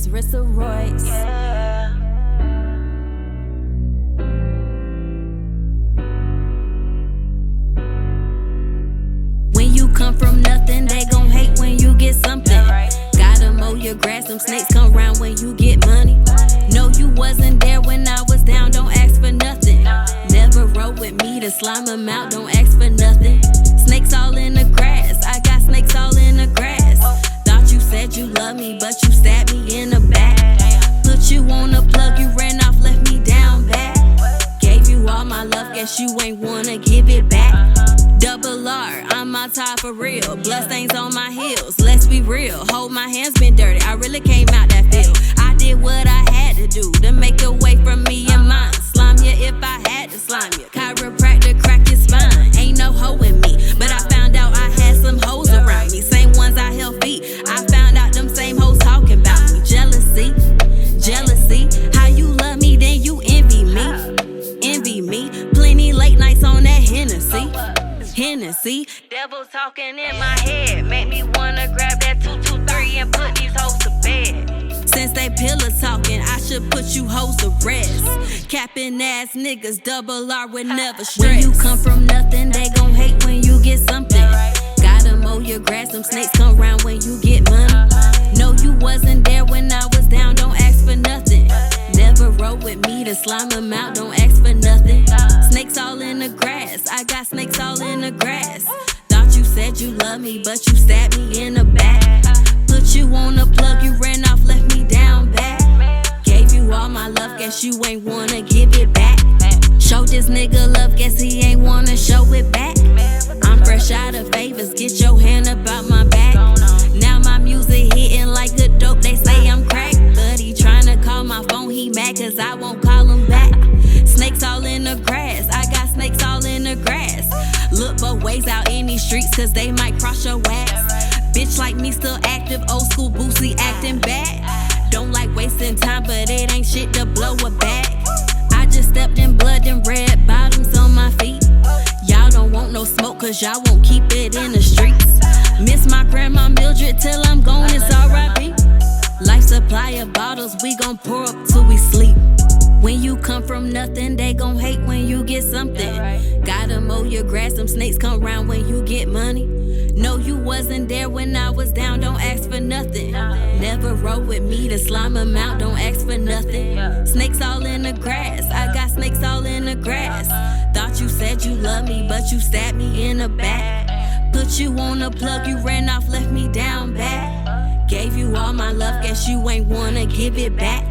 Rissa Royce. Yeah. When you come from nothing, they gon' hate when you get something. Gotta mow your grass, them snakes come round when you get money. No, you wasn't there when I was down, don't ask for nothing. Never rode with me to slime them out, don't ask for nothing. Snakes all in the grass, I got snakes all in the grass. Thought you said you love me, but you stabbed me in the back. Put you on a plug, you ran off, left me down bad. Gave you all my love, guess you ain't wanna give it back. Double R, I'm on top for real. Bloodstains on my heels, let's be real. Hold my hands been dirty, I really came out that field. I did what I had to do to make a way from me and mine. Slime you if I had to slime you. Chiropractor crack your spine. Ain't no hoe in me, but I found out I had some hoes around me. Same ones I held feet. I found out them same hoes talking about me. Jealousy, jealousy. How you love me, then you envy me. Envy me. Plenty late nights on that Hennessy. Devil talking in my head, make me wanna grab that 223 and put these hoes to bed. Since they pillow talking, I should put you hoes to rest. Capping ass niggas, double R would never stress. When you come from nothing, they gon' hate when you get something. Gotta mow your grass, them snakes come round when you get money. No, you wasn't there when I was down, don't ask for nothing. Never rode with me to slime them out, don't ask for nothing. Snakes all in the grass, I got snakes all in the grass. Thought you said you love me, but you stabbed me in the back. Put you on a plug, you ran off, left me down bad. Gave you all my love, guess you ain't wanna give it back. Show this nigga love, guess he ain't wanna show it back. I'm fresh out of favors, get your hand about my back. Now my music hitting like a dope, they say I'm cracked. But he tryna call my phone, he mad cause I won't call him back. Snakes all in the grass, I got snakes all in the grass. Look both ways out in these streets cause they might cross your ass. Bitch like me still active, old school Boosie acting bad. Don't like wasting time, but it ain't shit to blow a bag. I just stepped in blood and red bottoms on my feet. Y'all don't want no smoke cause y'all won't keep it in the streets. Miss my grandma Mildred till I'm gone, it's R.I.P. Life supply of bottles, we gon' pour up till we sleep. When you come from nothing, they gon' hate when you get something. Gotta mow your grass, them snakes come round when you get money. No, you wasn't there when I was down, don't ask for nothing. Never rode with me to slime them out, don't ask for nothing. Snakes all in the grass, I got snakes all in the grass. Thought you said you love me, but you stabbed me in the back. Put you on a plug, you ran off, left me down bad. Gave you all my love, guess you ain't wanna give it back.